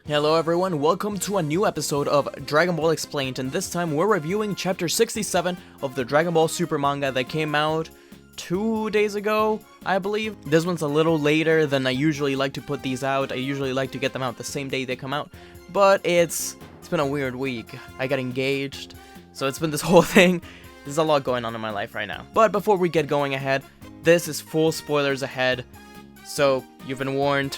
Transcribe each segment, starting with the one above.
Hello everyone, welcome to a new episode of Dragon Ball Explained, and this time we're reviewing chapter 67 of the Dragon Ball Super Manga that came out 2 days ago, I believe. This one's a little later than I usually like to put these out. I usually like to get them out the same day they come out, but it's been a weird week. I got engaged, so it's been this whole thing. There's a lot going on in my life right now. But before we get going ahead, this is full spoilers ahead, so you've been warned.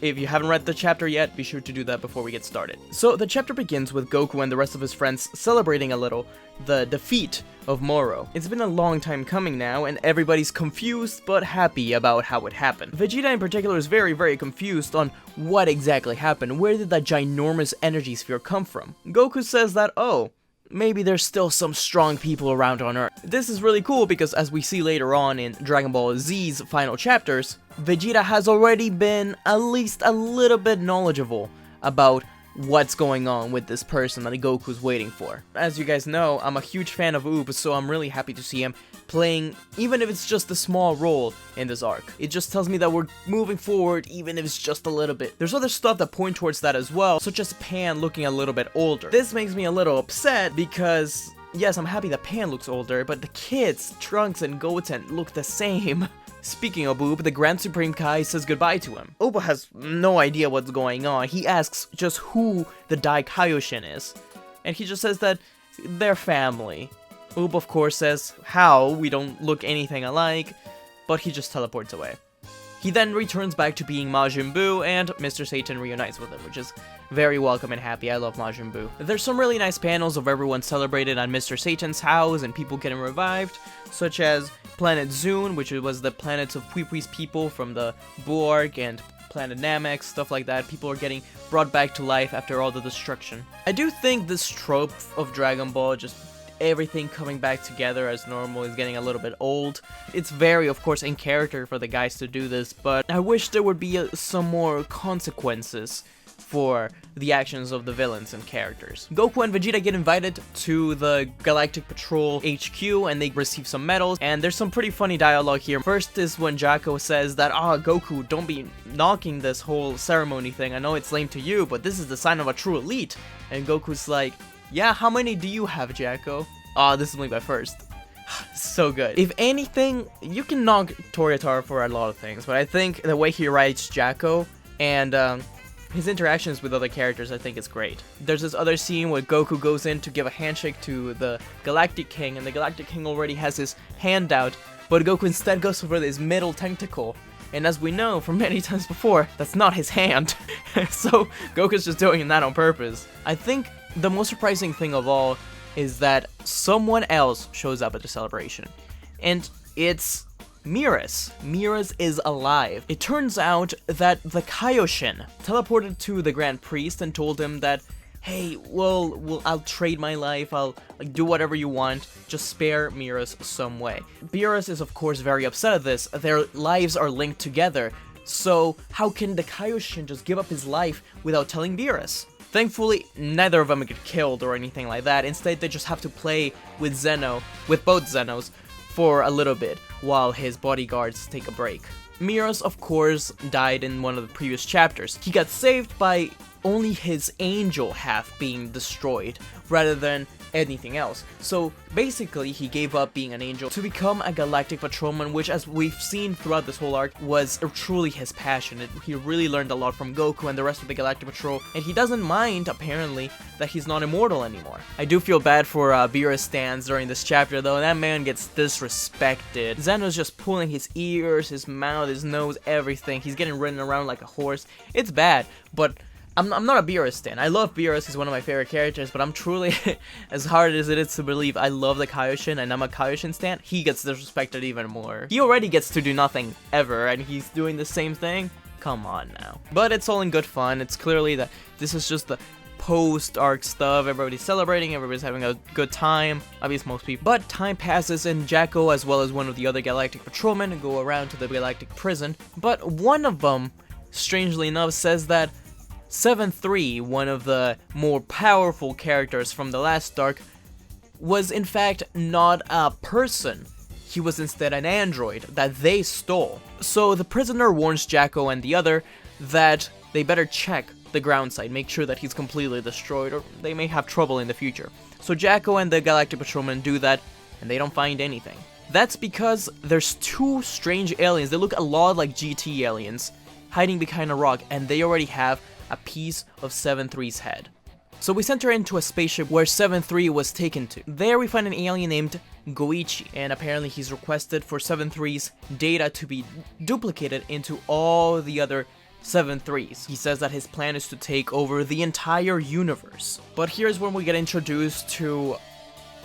If you haven't read the chapter yet, be sure to do that before we get started. So the chapter begins with Goku and the rest of his friends celebrating a little the defeat of Moro. It's been a long time coming now, and everybody's confused but happy about how it happened. Vegeta in particular is very confused on what exactly happened. Where did that ginormous energy sphere come from? Goku says that, oh, maybe there's still some strong people around on Earth. This is really cool because, as we see later on in Dragon Ball Z's final chapters, Vegeta has already been at least a little bit knowledgeable about what's going on with this person that Goku's waiting for. As you guys know, I'm a huge fan of Oob, so I'm really happy to see him playing, even if it's just a small role in this arc. It just tells me that we're moving forward, even if it's just a little bit. There's other stuff that point towards that as well, such as Pan looking a little bit older. This makes me a little upset because, yes, I'm happy that Pan looks older, but the kids, Trunks and Goten, look the same. Speaking of Oob, the Grand Supreme Kai says goodbye to him. Oob has no idea what's going on. He asks just who the Dai Kaioshin is, and he just says that they're family. Oob, of course, says how we don't look anything alike, but he just teleports away. He then returns back to being Majin Buu, and Mr. Satan reunites with him, which is very welcome and happy. I love Majin Buu. There's some really nice panels of everyone celebrated on Mr. Satan's house and people getting revived, such as Planet Zune, which was the planets of Puipui's people from the Buu arc, and Planet Namek, stuff like that. People are getting brought back to life after all the destruction. I do think this trope of Dragon Ball, just everything coming back together as normal, is getting a little bit old. It's very, of course, in character for the guys to do this, but I wish there would be some more consequences for the actions of the villains and characters. Goku and Vegeta get invited to the Galactic Patrol HQ, and they receive some medals, and there's some pretty funny dialogue here. First is when Jacko says that, Goku, don't be knocking this whole ceremony thing. I know it's lame to you, but this is the sign of a true elite. And Goku's like, yeah, how many do you have, Jacko? This is only my first. So good. If anything, you can knock Toyotar for a lot of things, but I think the way he writes Jacko and his interactions with other characters, I think is great. There's this other scene where Goku goes in to give a handshake to the Galactic King, and the Galactic King already has his hand out, but Goku instead goes for his middle tentacle. And as we know from many times before, that's not his hand. So Goku's just doing that on purpose. I think the most surprising thing of all is that someone else shows up at the celebration, and it's Miras. Miras is alive. It turns out that the Kaioshin teleported to the Grand Priest and told him that, hey, well, I'll trade my life, I'll do whatever you want, just spare Miras some way. Miras is of course very upset at this. Their lives are linked together, so how can the Kaioshin just give up his life without telling Miras? Thankfully, neither of them get killed or anything like that. Instead, they just have to play with both Zenos, for a little bit, while his bodyguards take a break. Miras, of course, died in one of the previous chapters. He got saved by only his angel half being destroyed, rather than anything else. So basically, he gave up being an angel to become a galactic patrolman, which, as we've seen throughout this whole arc, was truly his passion. He really learned a lot from Goku and the rest of the Galactic Patrol, and he doesn't mind, apparently, that he's not immortal anymore. I do feel bad for Beerus stands during this chapter, though. That man gets disrespected. Zeno's just pulling his ears, his mouth, his nose, everything. He's getting ridden around like a horse. It's bad, but I'm not a Beerus stan. I love Beerus, he's one of my favorite characters, but I'm truly, as hard as it is to believe, I love the Kaioshin, and I'm a Kaioshin stan. He gets disrespected even more. He already gets to do nothing ever, and he's doing the same thing? Come on now. But it's all in good fun. It's clearly that this is just the post-arc stuff. Everybody's celebrating, everybody's having a good time, at least most people. But time passes, and Jacko, as well as one of the other Galactic Patrolmen, go around to the Galactic Prison, but one of them, strangely enough, says that 7-3, one of the more powerful characters from the last arc, was in fact not a person. He was instead an android that they stole. So the prisoner warns Jacko and the other that they better check the ground side, make sure that he's completely destroyed, or they may have trouble in the future. So Jacko and the Galactic Patrolman do that, and they don't find anything. That's because there's two strange aliens. They look a lot like GT aliens, hiding behind a rock, and they already have a piece of 7-3's head. So we sent her into a spaceship where 7-3 was taken to. There we find an alien named Goichi, and apparently he's requested for 7-3's data to be duplicated into all the other 7-3s. He says that his plan is to take over the entire universe. But here's when we get introduced to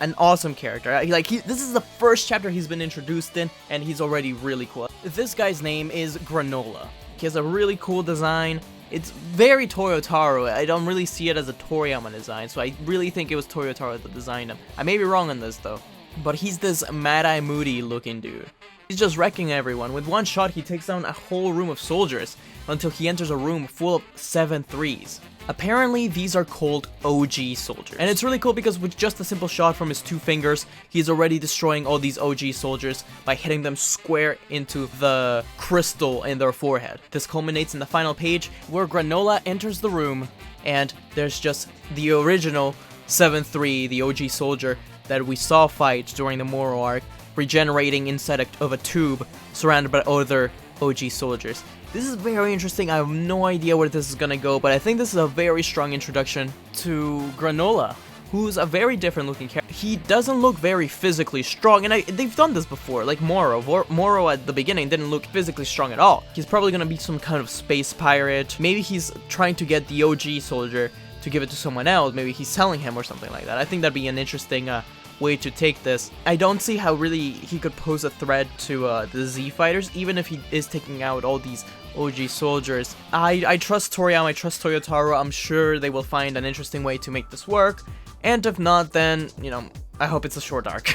an awesome character. This is the first chapter he's been introduced in, and he's already really cool. This guy's name is Granola. He has a really cool design. It's very Toyotaro. I don't really see it as a Toriyama design, so I really think it was Toyotaro that designed him. I may be wrong on this though. But he's this Mad-Eye Moody looking dude. He's just wrecking everyone. With one shot, he takes down a whole room of soldiers until he enters a room full of 7-3s. Apparently, these are called OG soldiers. And it's really cool because with just a simple shot from his two fingers, he's already destroying all these OG soldiers by hitting them square into the crystal in their forehead. This culminates in the final page where Granola enters the room, and there's just the original 7-3, the OG soldier that we saw fight during the Moro arc, regenerating inside of a tube surrounded by other OG soldiers. This is very interesting. I have no idea where this is gonna go, but I think this is a very strong introduction to Granola, who's a very different looking character. He doesn't look very physically strong, and they've done this before, like Moro. Moro at the beginning didn't look physically strong at all. He's probably gonna be some kind of space pirate. Maybe he's trying to get the OG soldier to give it to someone else. Maybe he's selling him or something like that. I think that'd be an interesting way to take this. I don't see how really he could pose a threat to the Z fighters, even if he is taking out all these OG soldiers. I trust Toriyama, I trust Toyotaro. I'm sure they will find an interesting way to make this work, and if not, then, you know, I hope it's a short arc.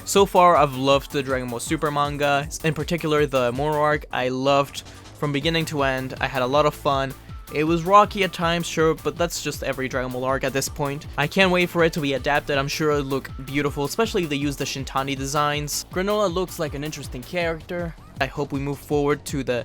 So far, I've loved the Dragon Ball Super Manga, in particular the Moro arc. I loved from beginning to end. I had a lot of fun. It was rocky at times, sure, but that's just every Dragon Ball arc at this point. I can't wait for it to be adapted. I'm sure it'll look beautiful, especially if they use the Shintani designs. Granola looks like an interesting character. I hope we move forward to the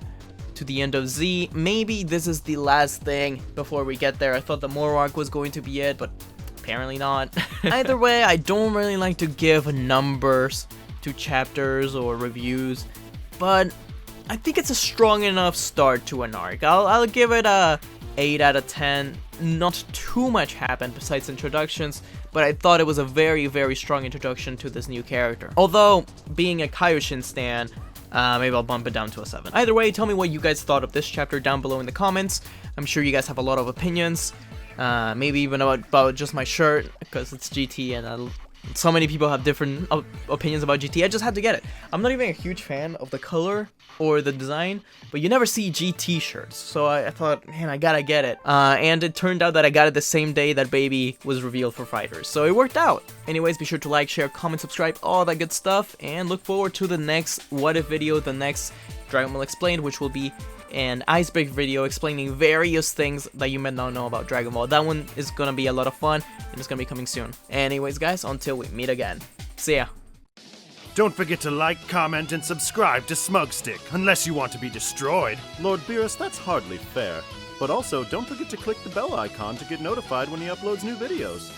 end of Z. Maybe this is the last thing before we get there. I thought the Moro arc was going to be it, but apparently not. Either way, I don't really like to give numbers to chapters or reviews, but I think it's a strong enough start to an arc. I'll give it a 8 out of 10. Not too much happened besides introductions, but I thought it was a very, very strong introduction to this new character. Although, being a Kaioshin stan, maybe I'll bump it down to a 7. Either way, tell me what you guys thought of this chapter down below in the comments. I'm sure you guys have a lot of opinions, maybe even about just my shirt, because it's GT and so many people have different opinions about GT. I just had to get it. I'm not even a huge fan of the color or the design, but you never see GT shirts, so I thought, man, I gotta get it. And it turned out that I got it the same day that Baby was revealed for Fighters, so it worked out. Anyways, be sure to like, share, comment, subscribe, all that good stuff, and look forward to the next What If video, the next Dragon Ball Explained, which will be an icebreaker video explaining various things that you may not know about Dragon Ball. That one is gonna be a lot of fun, and it's gonna be coming soon. Anyways, guys, until we meet again. See ya. Don't forget to like, comment, and subscribe to Smugstick, unless you want to be destroyed. Lord Beerus, that's hardly fair. But also, don't forget to click the bell icon to get notified when he uploads new videos.